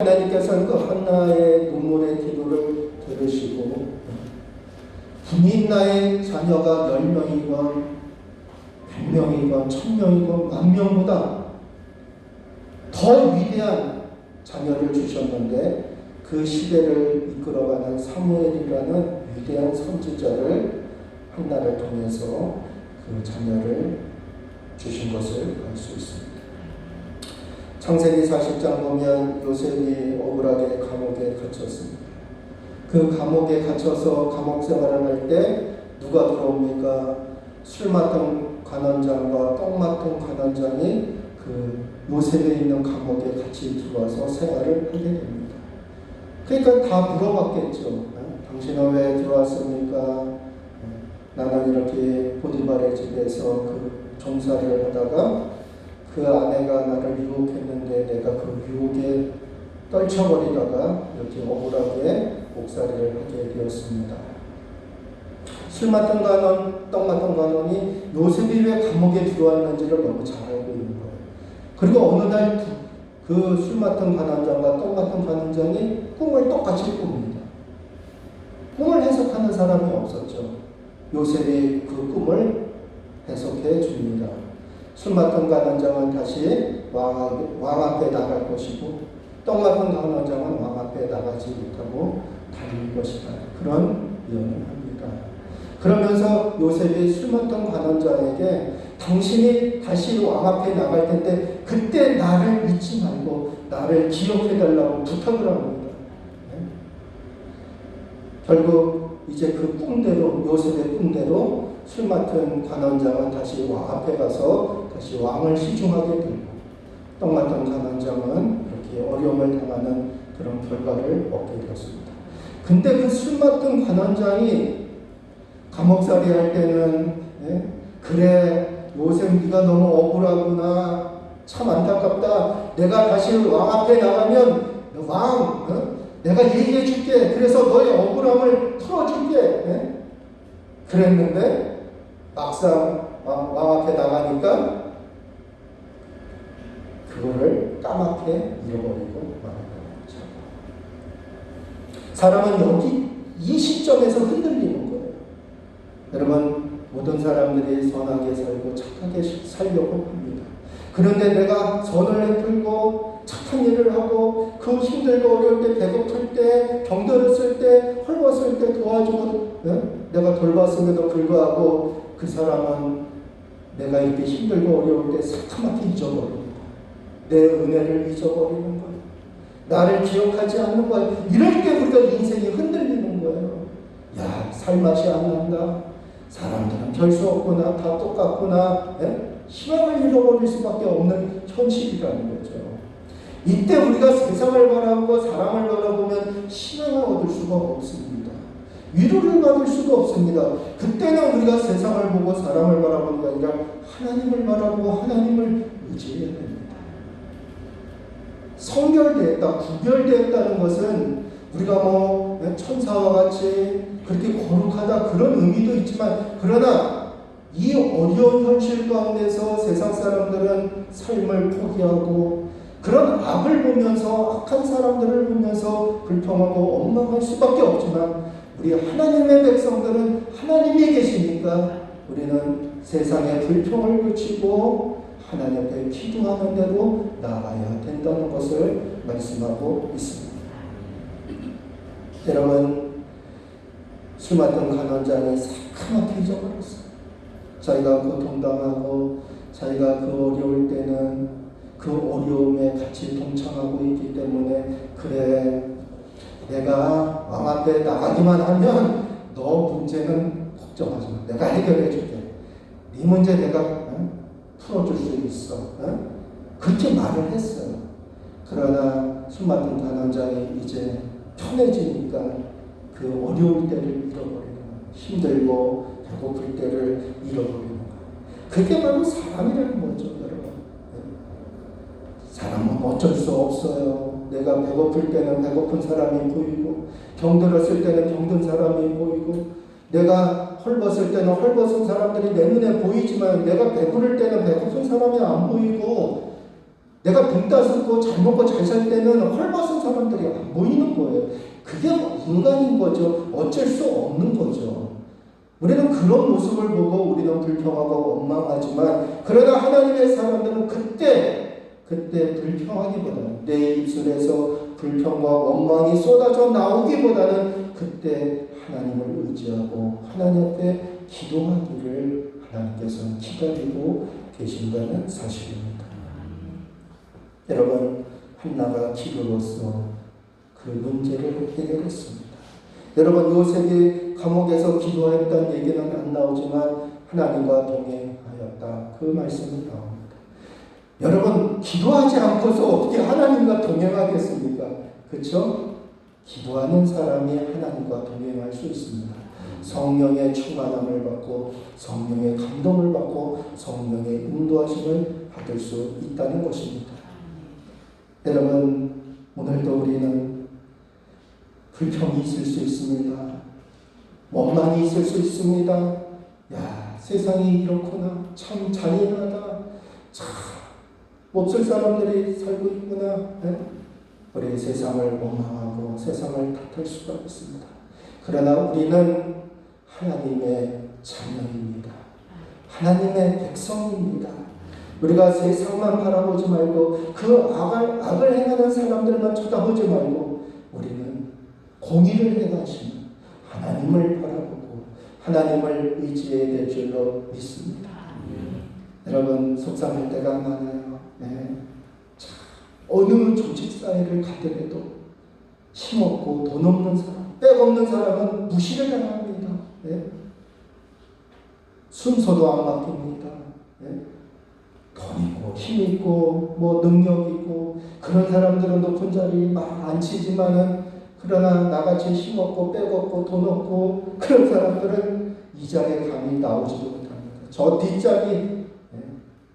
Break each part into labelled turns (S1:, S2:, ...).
S1: 하나님께서는 그 한나의 눈물의 기도를 들으시고 분인나의 자녀가 10명이건 100명이건 1000명이건 10,000명보다 더 위대한 자녀를 주셨는데 그 시대를 이끌어가는 사무엘이라는 위대한 선지자를 한나를 통해서 그 자녀를 주신 것을 알 수 있습니다. 창세기 40장 보면 요셉이 억울하게 감옥에 갇혔습니다. 그 감옥에 갇혀서 감옥 생활을 할 때 누가 들어옵니까? 술 맡은 관원장과 떡 맡은 관원장이 그 요셉에 있는 감옥에 같이 들어와서 생활을 하게 됩니다. 그러니까 다 물어봤겠죠. 당신은 왜 들어왔습니까? 나는 이렇게 보디발의 집에서 그 종사를 하다가 그 아내가 나를 유혹했는데 내가 그 유혹에 떨쳐버리다가 이렇게 억울하게 옥살이를 하게 되었습니다. 술 맡은 관원, 떡 맡은 관원이 요셉이 왜 감옥에 들어왔는지를 너무 잘 알고 있는 거예요. 그리고 어느 날 그 술 맡은 관원장과 떡 맡은 관원장이 꿈을 똑같이 꿉니다. 꿈을 해석하는 사람이 없었죠. 요셉이 그 꿈을 해석해 줍니다. 술 맡은 관원장은 다시 왕 앞에 나갈 것이고 떡 맡은 관원장은 왕 앞에 나가지 못하고 달릴 것이다. 그런 예언을 합니다. 그러면서 요셉이 술 맡은 관원장에게 당신이 다시 왕 앞에 나갈 텐데 그때 나를 잊지 말고 나를 기억해달라고 부탁을 합니다. 네? 결국 이제 그 꿈대로 요셉의 꿈대로 술 맡은 관원장은 다시 왕 앞에 가서 다시 왕을 시중하게 되고 떡 맡은 관원장은 이렇게 어려움을 당하는 그런 결과를 얻게 되었습니다. 근데 그 술 맡은 관원장이 감옥살이 할 때는 그래 요셉 네가 너무 억울하구나 참 안타깝다 내가 다시 왕 앞에 나가면 내가 얘기해 줄게 그래서 너의 억울함을 풀어줄게 그랬는데 막상 왕 앞에 나가니까 그거를 까맣게 잃어버리고 말았던 거죠. 사람은 여기 이 시점에서 흔들리는 거예요. 여러분 모든 사람들이 선하게 살고 착하게 살려고 합니다. 그런데 내가 선을 베풀고 착한 일을 하고 그 힘들고 어려울 때 배고플 때 병들었을 때 헐벗을 때 도와주고 내가 돌봤음에도 불구하고 그 사람은 내가 이렇게 힘들고 어려울 때 새카맣게 잊어버립니다. 내 은혜를 잊어버리는 거예요. 나를 기억하지 않는 거예요. 이럴 때 우리가 인생이 흔들리는 거예요. 야, 살맛이 안 난다. 사람들은 별 수 없구나. 다 똑같구나. 희망을 잃어버릴 수밖에 없는 현실이라는 거죠. 이때 우리가 세상을 바라보고 사람을 바라보면 희망을 얻을 수가 없습니다. 위로를 받을 수가 없습니다. 그때는 우리가 세상을 보고 사람을 바라보는 게 아니라 하나님을 바라보고 하나님을 의지해야 됩니다. 성결되었다, 구별되었다는 것은 우리가 천사와 같이 그렇게 거룩하다 그런 의미도 있지만 그러나 이 어려운 현실 가운데서 세상 사람들은 삶을 포기하고 그런 악을 보면서 악한 사람들을 보면서 불평하고 원망할 수밖에 없지만 우리 하나님의 백성들은 하나님이 계시니까 우리는 세상의 불평을 그치고 하나님 앞에 기도하는 대로 나아가야 된다는 것을 말씀하고 있습니다. 여러분 술 맡은 관원장이 새카맣게 잊어버렸어요. 자기가 고통당하고 자기가 그 어려울 때는 그 어려움에 같이 동참하고 있기 때문에 그래 내가 왕 앞에 나가기만 하면 너 문제는 걱정하지 마. 내가 해결해 줄게. 네 문제 내가 풀어줄 수 있어. 그렇게 말을 했어요. 그러나 술 맡은 관원장이 이제 편해지니까 그 어려울 때를 잃어버리는 거예요. 힘들고 배고플 때를 잃어버리는 거예요. 그게 바로 사람이라는 거죠, 여러분. 사람은 어쩔 수 없어요. 내가 배고플 때는 배고픈 사람이 보이고 병들었을 때는 병든 사람이 보이고 내가 헐벗을 때는 헐벗은 사람들이 내 눈에 보이지만 내가 배부를 때는 배고픈 사람이 안 보이고 내가 돈 따쓰고 잘 먹고 잘 살 때는 헐벗은 사람들이 안 보이는 거예요. 그게 인간인 거죠. 어쩔 수 없는 거죠. 우리는 그런 모습을 보고 우리는 불평하고 원망하지만, 그러나 하나님의 사람들은 그때 불평하기보다는, 내 입술에서 불평과 원망이 쏟아져 나오기보다는 그때 하나님을 의지하고 하나님 앞에 기도하기를 하나님께서는 기다리고 계신다는 사실입니다. 여러분, 한나가 기도로서 그 문제를 해결했습니다. 여러분, 요셉이 감옥에서 기도했다는 얘기는 안 나오지만 하나님과 동행하였다, 그 말씀이 나옵니다. 여러분, 기도하지 않고서 어떻게 하나님과 동행하겠습니까? 그렇죠? 기도하는 사람이 하나님과 동행할 수 있습니다. 성령의 충만함을 받고 성령의 감동을 받고 성령의 인도하심을 받을 수 있다는 것입니다. 여러분, 오늘도 우리는 불평이 있을 수 있습니다. 원망이 있을 수 있습니다. 야, 세상이 이렇구나. 참 잔인하다. 참 못쓸 사람들이 살고 있구나. 네? 우리 세상을 원망하고 세상을 탓할 수가 있습니다. 그러나 우리는 하나님의 자녀입니다. 하나님의 백성입니다. 우리가 세상만 바라보지 말고 그 악을 행하는 사람들만 쳐다보지 말고 우리는 공의를 행하시는 하나님을 바라보고 하나님을 의지해야 될 줄로 믿습니다. 여러분, 속상할 때가 많아요. 네. 어느 조직사회를 가더라도 힘없고 돈 없는 사람, 백 없는 사람은 무시를 당합니다. 네. 순서도 안 바뀝니다. 네. 돈 있고 힘 있고 뭐 능력 있고 그런 사람들은 높은 자리 막 앉히지만은, 그러나 나같이 힘 없고 백 없고 돈 없고 그런 사람들은 이 자리에 감히 나오지도 못합니다. 저 뒷자리,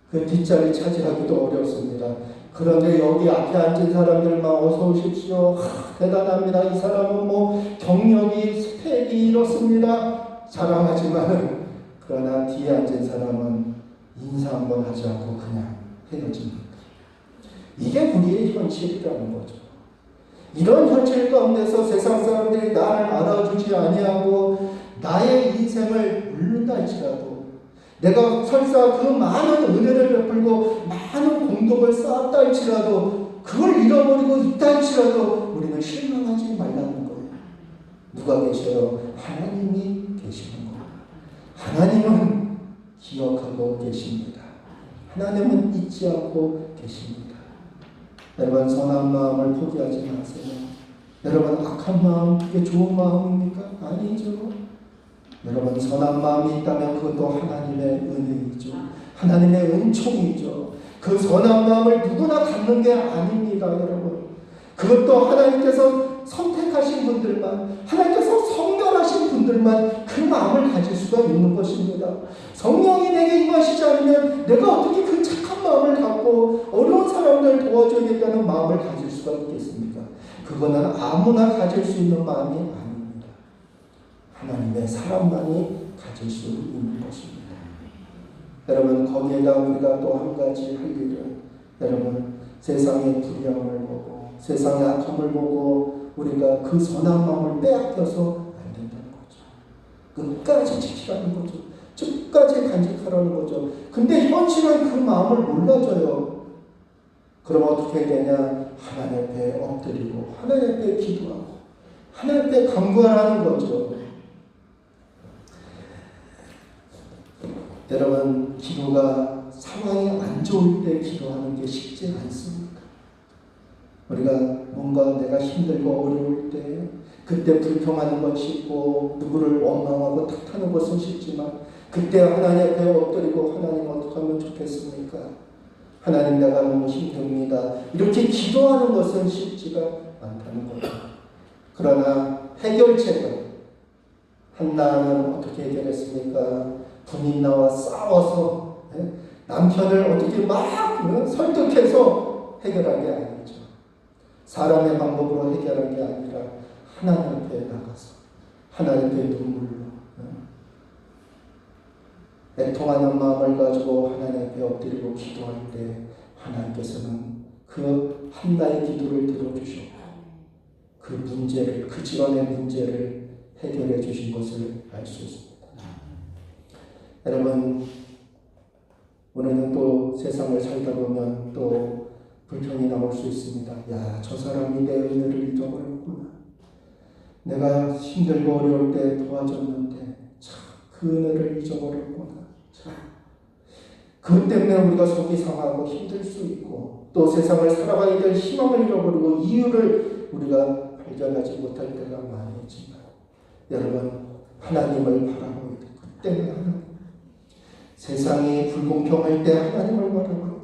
S1: 그 뒷자리 차지하기도 어렵습니다. 그런데 여기 앞에 앉은 사람들만 어서 오십시오. 대단합니다. 이 사람은 뭐 경력이 스펙이 이렇습니다. 자랑하지만, 그러나 뒤에 앉은 사람은 인사 한번 하지 않고 그냥 헤어집니다. 이게 우리의 현실이라는 거죠. 이런 현실 가운데서 세상 사람들이 나를 알아주지 아니하고 나의 인생을 물는다 할지라도, 내가 설사 그 많은 은혜를 베풀고 많은 공덕을 쌓았다 할지라도, 그걸 잃어버리고 있다 할지라도 우리는 실망하지 말라는 거예요. 누가 계셔요? 하나님이 계시는 거예요. 하나님은 기억하고 계십니다. 하나님은 잊지 않고 계십니다. 여러분, 선한 마음을 포기하지 마세요. 여러분, 악한 마음, 그게 좋은 마음입니까? 아니죠. 여러분, 선한 마음이 있다면 그것도 하나님의 은혜이죠. 하나님의 은총이죠. 그 선한 마음을 누구나 갖는 게 아닙니다, 여러분. 그것도 하나님께서 선택하신 분들만, 하나님께서 성결하신 분들만 그 마음을 가질 수가 있는 것입니다. 성령이 내게 임하시지 않으면 내가 어떻게 그 착한 마음을 갖고 어려운 사람들 도와줘야겠다는 마음을 가질 수가 있겠습니까? 그거는 아무나 가질 수 있는 마음이 아닙니다. 하나님의 사람만이 가질 수 있는 것입니다. 여러분, 거기에다 우리가 또 한 가지 할 일은, 여러분, 세상의 불의함을 보고 세상의 악함을 보고 우리가 그 선한 마음을 빼앗겨서 안 된다는 거죠. 끝까지 지키라는 거죠. 끝까지 간직하라는 거죠. 근데 현실은 그 마음을 몰라줘요. 그럼 어떻게 되냐? 하나님 앞에 엎드리고 하나님 앞에 기도하고 하나님 앞에 간구하라는 거죠. 여러분, 기도가 상황이 안 좋을 때 기도하는 게 쉽지 않습니다. 우리가 뭔가 내가 힘들고 어려울 때 그때 불평하는 건 쉽고 누구를 원망하고 탓하는 것은 쉽지만, 그때 하나님 앞에 엎드리고 하나님 어떻게 하면 좋겠습니까? 하나님, 내가 너무 힘듭니다. 이렇게 기도하는 것은 쉽지가 않다는 거죠. 그러나 해결책은, 한나는 어떻게 해결했습니까? 부인나와 싸워서 남편을 어떻게 막 설득해서 해결한 게 아니죠. 사람의 방법으로 해결한 게 아니라 하나님 앞에 나가서 하나님의 눈물로 애통하는 마음을 가지고 하나님 앞에 엎드리고 기도할 때 하나님께서는 그 한나의 기도를 들어주셨고 그 문제를, 그 집안의 문제를 해결해 주신 것을 알 수 있습니다. 여러분, 우리는 또 세상을 살다 보면 또 불평이 나올 수 있습니다. 야, 저 사람이 내 은혜를 잊어버렸구나. 내가 힘들고 어려울 때 도와줬는데 참 그 은혜를 잊어버렸구나. 참. 그것 때문에 우리가 속이 상하고 힘들 수 있고 또 세상을 살아가야 될 희망을 잃어버리고 이유를 우리가 발견하지 못할 때가 많이 있지만 여러분, 하나님을 바라보야 돼. 그때는 하나님. 세상이 불공평할 때 하나님을 바라봐야 되고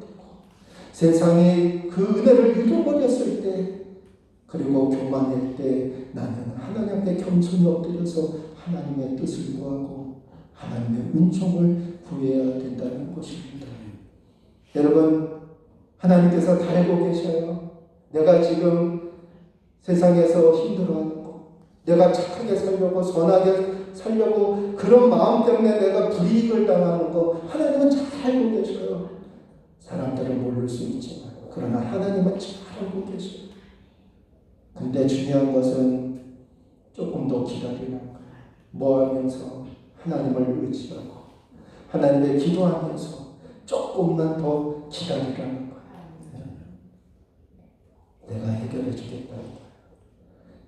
S1: 세상이 그 은혜를 잃어버렸을 때 그리고 교만할 때 나는 하나님 앞에 겸손히 엎드려서 하나님의 뜻을 구하고 하나님의 은총을 구해야 된다는 것입니다. 여러분, 하나님께서 다 알고 계셔요. 내가 지금 세상에서 힘들어하는 거, 내가 착하게 살려고 선하게 살려고 그런 마음 때문에 내가 불이익을 당하는 거 하나님은 잘 알고 계셔요. 사람들은 모를 수 있지만 그러나 하나님은 잘 알고 계셔요. 근데 중요한 것은 조금 더 기다리는 거예요. 뭐 하면서 하나님을 의지하고 하나님의 기도하면서 조금만 더 기다리라는 거예요. 내가 해결해 주겠다는 거예요.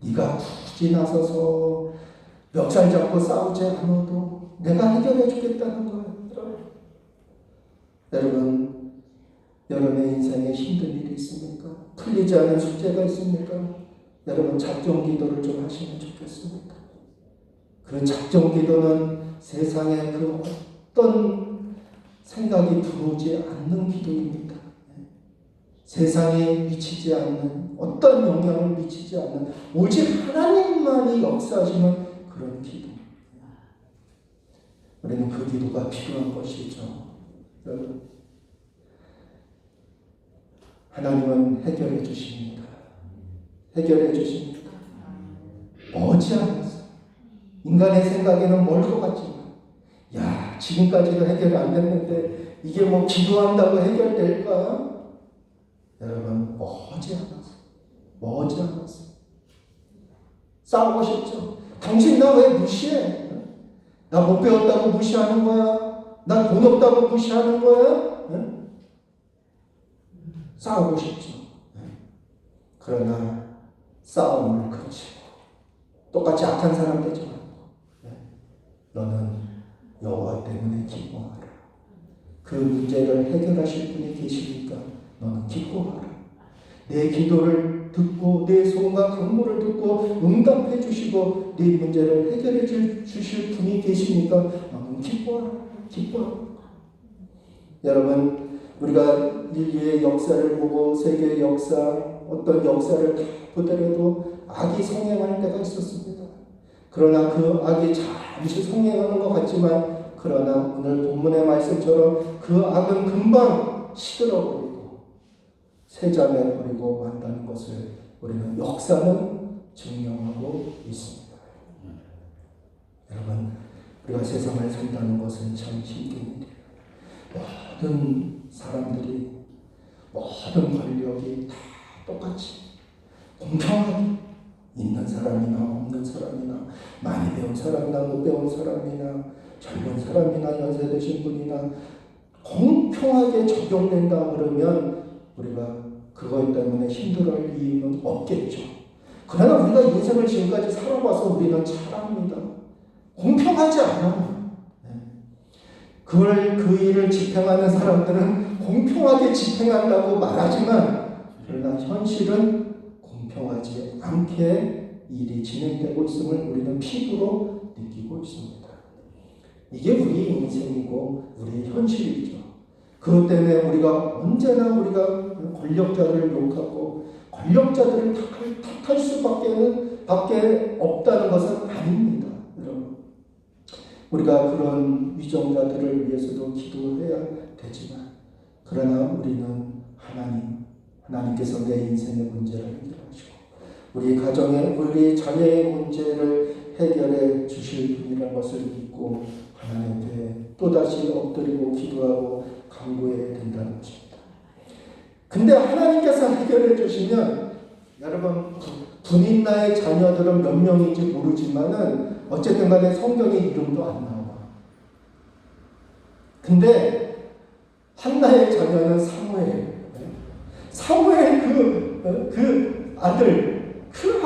S1: 네가 굳이 나서서 멱살 잡고 싸우지 않아도 내가 해결해 주겠다는 거예요. 여러분, 여러분의 인생에 힘든 일이 있습니까? 풀리지 않은 숙제가 있습니까? 여러분, 작정 기도를 좀 하시면 좋겠습니다. 그 작정 기도는 세상에 그 어떤 생각이 들어오지 않는 기도입니다. 세상에 미치지 않는, 어떤 영향을 미치지 않는, 오직 하나님만이 역사하시는 그런 기도. 우리는 그 기도가 필요한 것이죠. 여러분, 하나님은 해결해 주십니다. 해결해 주십니다. 머지않아서 인간의 생각에는 멀 것 같지만 야, 지금까지도 해결이 안 됐는데 이게 뭐 기도한다고 해결될까? 여러분, 머지않아서 싸우고 싶죠. 당신 나 왜 무시해? 나 못 배웠다고 무시하는 거야? 나 돈 없다고 무시하는 거야? 응? 싸우고 싶죠. 그러나 싸움을 그치고 똑같이 악한 사람 되지 말고 너는 여호와 때문에 기뻐하라. 그 문제를 해결하실 분이 계시니까 너는 기뻐하라. 내 기도를 듣고 내 소원과 간구를 듣고 응답해 주시고 네 문제를 해결해 주실 분이 계시니까 너는 기뻐하라. 기뻐하라. 여러분, 우리가 인류의 역사를 보고 세계의 역사, 어떤 역사를 다 보더라도 악이 성행할 때가 있었습니다. 그러나 그 악이 잠시 성행하는 것 같지만 그러나 오늘 본문의 말씀처럼 그 악은 금방 시들어버리고 세잔해버리고 만다는 것을 우리는 역사는 증명하고 있습니다. 여러분, 우리가 세상을 산다는 것은 참 힘든 일이에요. 모든 사람들이, 모든 권력이 다 똑같이 공평하게 있는 사람이나 없는 사람이나 많이 배운 사람이나 못 배운 사람이나 젊은 사람이나 연세 드신 분이나 공평하게 적용된다 그러면 우리가 그것 때문에 힘들어할 이유는 없겠죠. 그러나 우리가 인생을 지금까지 살아봐서 우리는 잘 압니다. 공평하지 않아요. 그 일을 집행하는 사람들은 공평하게 집행한다고 말하지만 그러나 현실은 공평하지 않게 일이 진행되고 있음을 우리는 피부로 느끼고 있습니다. 이게 우리 인생이고 우리 현실이죠. 그것 때문에 우리가 언제나 우리가 권력자들을 욕하고 권력자들을 탓할 수밖에 없다는 것은 아닙니다. 여러분, 우리가 그런 위정자들을 위해서도 기도해야 되지만 그러나 우리는 하나님께서 내 인생의 문제를 해결하시고 우리 가정의, 우리 자녀의 문제를 해결해 주실 분이라는 것을 믿고 하나님 앞에 또다시 엎드리고 기도하고 간구해야 된다는 것입니다. 근데 하나님께서 해결해 주시면 여러분 군인 나의 자녀들은 몇 명인지 모르지만은 어쨌든 간에 성경에 이름도 안 나와. 근데 한나의 자녀는 사무엘. 사무엘 그 아들이 그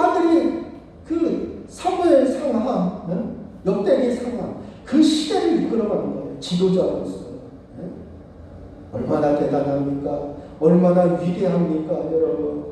S1: 사무엘 상하, 역대기 상하, 그 시대를 이끌어가는 거예요. 지도자로서. 얼마나 대단합니까? 얼마나 위대합니까, 여러분?